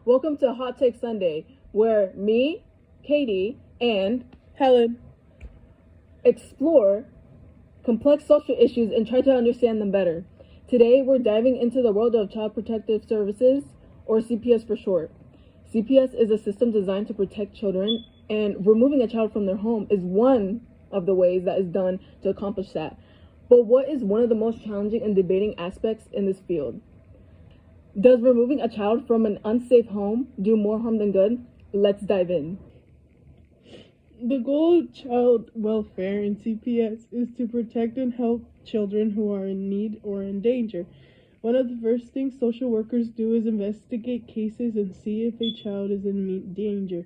Welcome to Hot Take Sunday, where me, Katie, and Helen. explore complex social issues and try to understand them better. Today, we're diving into the world of Child Protective Services, or CPS for short. CPS is a system designed to protect children, and removing a child from their home is one of the ways that is done to accomplish that. But what is one of the most challenging and debating aspects in this field? Does removing a child from an unsafe home do more harm than good? Let's dive in. The goal of child welfare in CPS is to protect and help children who are in need or in danger. One of the first things social workers do is investigate cases and see if a child is in danger.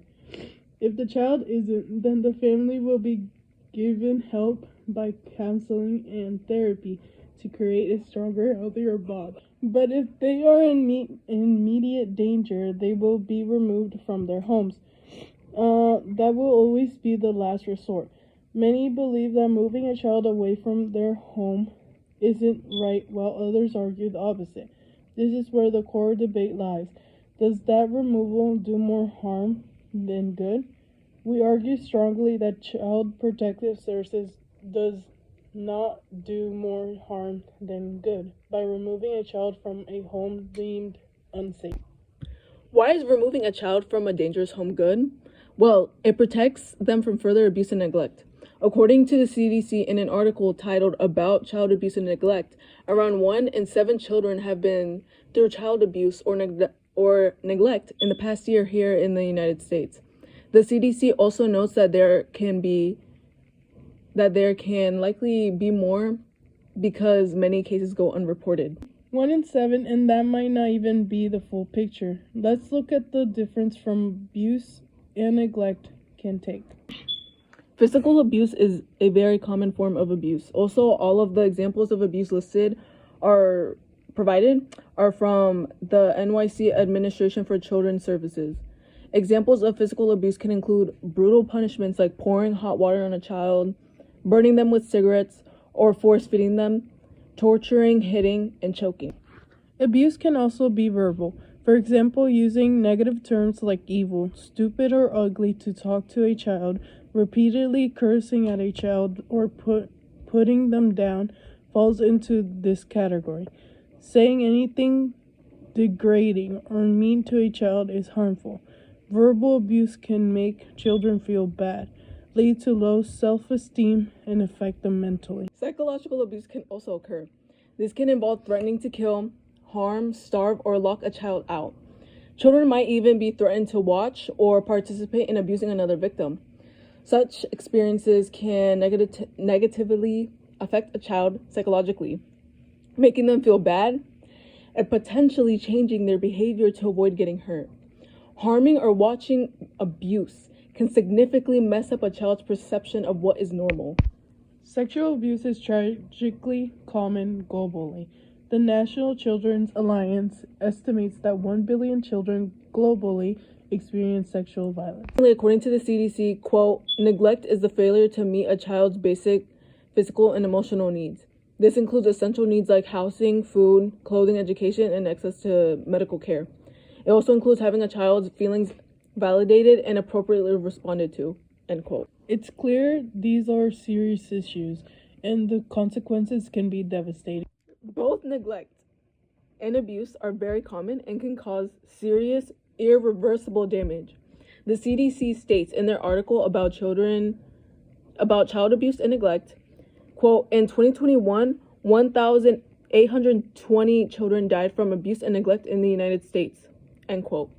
If the child isn't, then the family will be given help by counseling and therapy to create a stronger, healthier bond. But if they are in immediate danger, they will be removed from their homes. That will always be the last resort. Many believe that moving a child away from their home isn't right, while others argue the opposite. This is where the core debate lies. Does that removal do more harm than good? We argue strongly that Child Protective Services does not do more harm than good by removing a child from a home deemed unsafe. Why is removing a child from a dangerous home good? Well, it protects them from further abuse and neglect. According to the CDC, in an article titled About Child Abuse and Neglect, around 1 in 7 children have been through child abuse or neglect in the past year here in the United States. The CDC also notes that there can likely be more because many cases go unreported. 1 in 7, and that might not even be the full picture. Let's look at the difference from abuse and neglect can take. Physical abuse is a very common form of abuse. Also, all of the examples of abuse listed are from the NYC Administration for Children's Services. Examples of physical abuse can include brutal punishments like pouring hot water on a child, burning them with cigarettes, or force feeding them, torturing, hitting, and choking. Abuse can also be verbal. For example, using negative terms like evil, stupid, or ugly to talk to a child, repeatedly cursing at a child, or putting them down falls into this category. Saying anything degrading or mean to a child is harmful. Verbal abuse can make children feel bad, lead to low self-esteem, and affect them mentally. Psychological abuse can also occur. This can involve threatening to kill, harm, starve, or lock a child out. Children might even be threatened to watch or participate in abusing another victim. Such experiences can negatively affect a child psychologically, making them feel bad and potentially changing their behavior to avoid getting hurt. Harming or watching abuse can significantly mess up a child's perception of what is normal. Sexual abuse is tragically common globally. The National Children's Alliance estimates that 1 billion children globally experience sexual violence. According to the CDC, quote, neglect is the failure to meet a child's basic physical and emotional needs. This includes essential needs like housing, food, clothing, education, and access to medical care. It also includes having a child's feelings validated and appropriately responded to, end quote. It's clear these are serious issues, and the consequences can be devastating. Both neglect and abuse are very common and can cause serious, irreversible damage. The CDC states in their article about child abuse and neglect, quote, in 2021, 1,820 children died from abuse and neglect in the United States, end quote.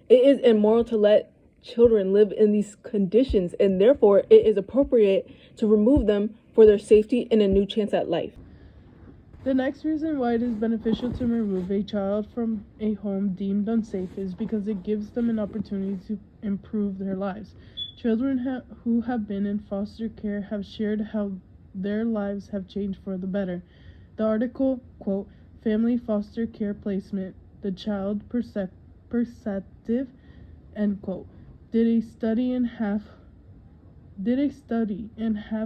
It is immoral to let children live in these conditions, and therefore it is appropriate to remove them for their safety and a new chance at life. The next reason why it is beneficial to remove a child from a home deemed unsafe is because it gives them an opportunity to improve their lives. Children who have been in foster care have shared how their lives have changed for the better. The article, quote, Family Foster Care Placement, the Child Perceptive, end quote, did a study and half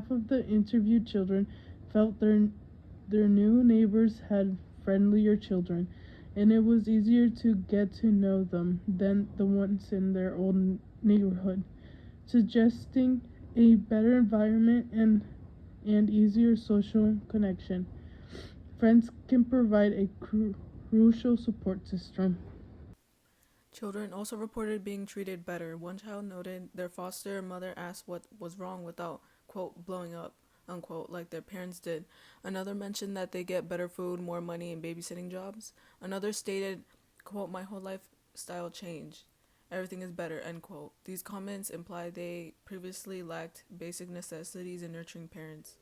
of the interviewed children felt their new neighbors had friendlier children, and it was easier to get to know them than the ones in their old neighborhood, suggesting a better environment and easier social connection. Friends can provide a crucial support system. Children also reported being treated better. One child noted their foster mother asked what was wrong without, quote, blowing up, unquote, like their parents did. Another mentioned that they get better food, more money, and babysitting jobs. Another stated, quote, my whole lifestyle changed. Everything is better, end quote. These comments imply they previously lacked basic necessities in nurturing parents.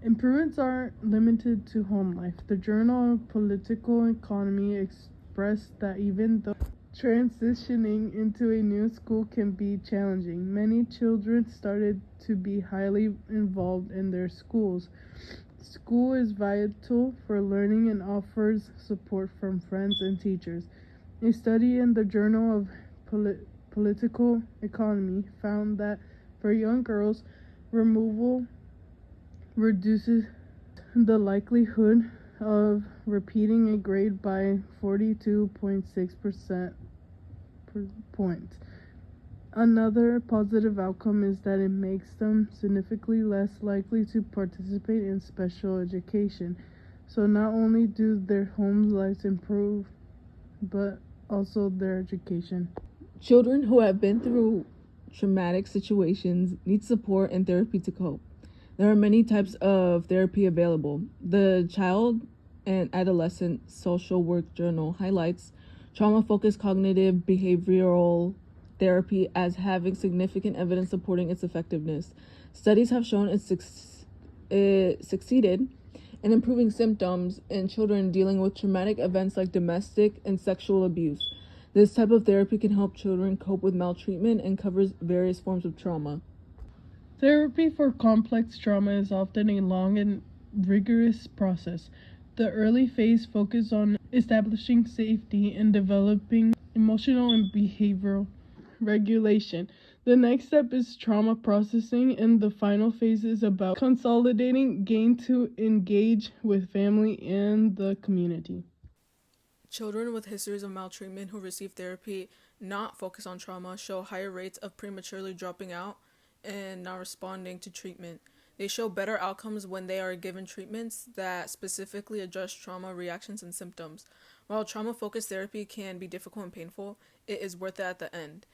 Improvements aren't limited to home life. The Journal of Political Economy expressed that even though transitioning into a new school can be challenging, many children started to be highly involved in their schools. School is vital for learning and offers support from friends and teachers. A study in the Journal of Political Economy found that for young girls, removal reduces the likelihood of repeating a grade by 42.6% points. Another positive outcome is that it makes them significantly less likely to participate in special education. So not only do their home lives improve, but also their education. Children who have been through traumatic situations need support and therapy to cope. There are many types of therapy available. The Child and Adolescent Social Work Journal highlights trauma-focused cognitive behavioral therapy as having significant evidence supporting its effectiveness. Studies have shown it succeeded in improving symptoms in children dealing with traumatic events like domestic and sexual abuse. This type of therapy can help children cope with maltreatment and covers various forms of trauma. Therapy for complex trauma is often a long and rigorous process. The early phase focuses on establishing safety and developing emotional and behavioral regulation. The next step is trauma processing, and the final phase is about consolidating gain to engage with family and the community. Children with histories of maltreatment who receive therapy not focused on trauma show higher rates of prematurely dropping out and not responding to treatment. They show better outcomes when they are given treatments that specifically address trauma reactions and symptoms. While trauma focused therapy can be difficult and painful, it is worth it at the end.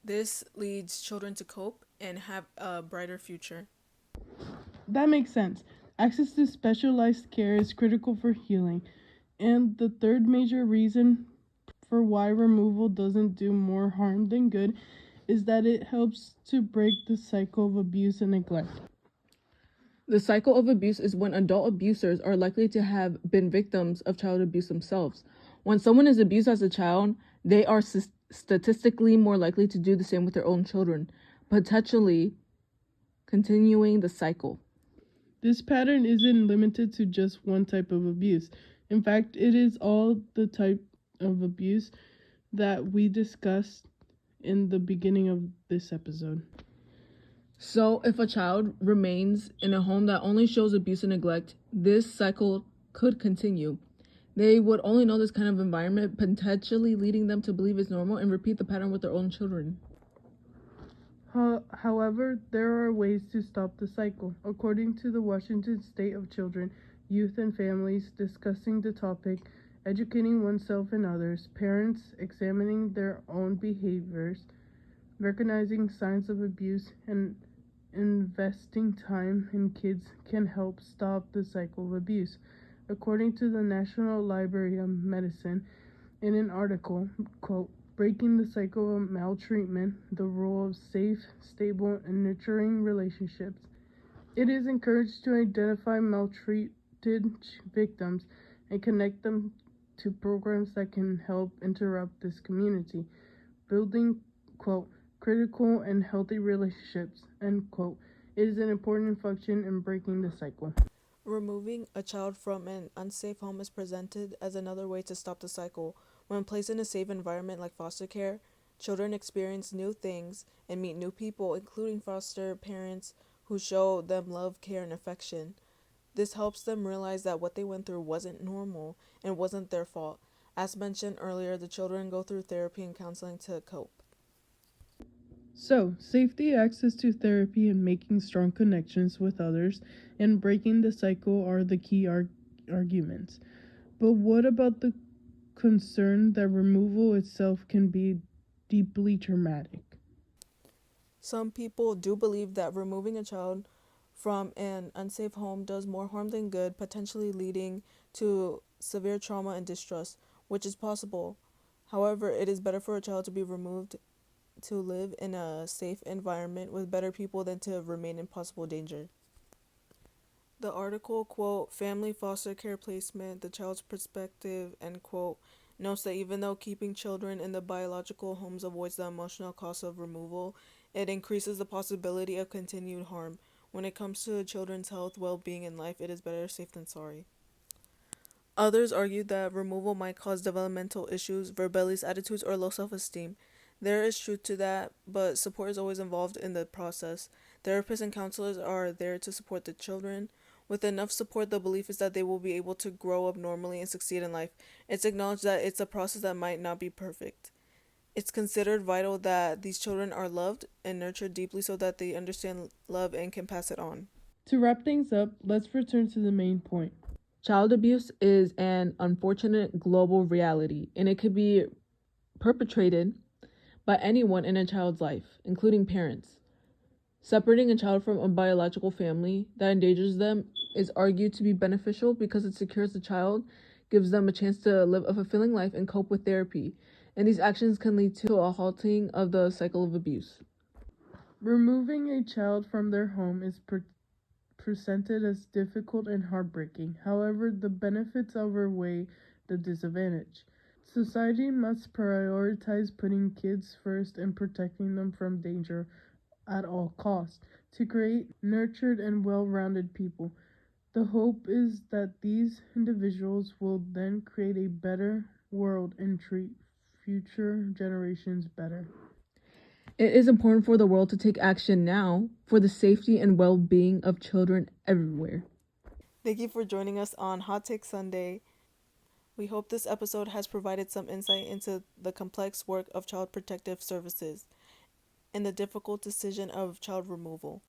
This leads children to cope and have a brighter future. That makes sense. Access to specialized care is critical for healing. And the third major reason for why removal doesn't do more harm than good is that it helps to break the cycle of abuse and neglect. The cycle of abuse is when adult abusers are likely to have been victims of child abuse themselves. When someone is abused as a child, they are statistically more likely to do the same with their own children, potentially continuing the cycle. This pattern isn't limited to just one type of abuse. In fact, it is all the type of abuse that we discussed in the beginning of this episode. So, if a child remains in a home that only shows abuse and neglect, this cycle could continue. They would only know this kind of environment, potentially leading them to believe it's normal and repeat the pattern with their own children. However, there are ways to stop the cycle. According to the Washington State of Children, Youth and Families discussing the topic, educating oneself and others, parents examining their own behaviors, recognizing signs of abuse, and investing time in kids can help stop the cycle of abuse. According to the National Library of Medicine, in an article, quote, Breaking the Cycle of Maltreatment, the Role of Safe, Stable, and Nurturing Relationships, it is encouraged to identify maltreated victims and connect them to programs that can help interrupt this community, building, quote, critical and healthy relationships, end quote. It is an important function in breaking the cycle. Removing a child from an unsafe home is presented as another way to stop the cycle. When placed in a safe environment like foster care, children experience new things and meet new people, including foster parents who show them love, care, and affection. This helps them realize that what they went through wasn't normal and wasn't their fault. As mentioned earlier, the children go through therapy and counseling to cope. So, safety, access to therapy, and making strong connections with others and breaking the cycle are the key arguments. But what about the concern that removal itself can be deeply traumatic? Some people do believe that removing a child from an unsafe home does more harm than good, potentially leading to severe trauma and distress, which is possible. However, it is better for a child to be removed to live in a safe environment with better people than to remain in possible danger. The article, quote, Family Foster Care Placement, the Child's Perspective, end quote, notes that even though keeping children in the biological homes avoids the emotional cost of removal, it increases the possibility of continued harm. When it comes to children's health, well-being, and life, it is better safe than sorry. Others argue that removal might cause developmental issues, rebellious attitudes, or low self-esteem. There is truth to that, but support is always involved in the process. Therapists and counselors are there to support the children. With enough support, the belief is that they will be able to grow up normally and succeed in life. It's acknowledged that it's a process that might not be perfect. It's considered vital that these children are loved and nurtured deeply so that they understand love and can pass it on. To wrap things up, let's return to the main point. Child abuse is an unfortunate global reality, and it could be perpetrated by anyone in a child's life, including parents. Separating a child from a biological family that endangers them is argued to be beneficial because it secures the child, gives them a chance to live a fulfilling life and cope with therapy, and these actions can lead to a halting of the cycle of abuse. Removing a child from their home is presented as difficult and heartbreaking. However, the benefits outweigh the disadvantage. Society must prioritize putting kids first and protecting them from danger at all costs to create nurtured and well-rounded people. The hope is that these individuals will then create a better world and treat future generations better. It is important for the world to take action now for the safety and well-being of children everywhere. Thank you for joining us on Hot Take Sunday. We hope this episode has provided some insight into the complex work of Child Protective Services and the difficult decision of child removal.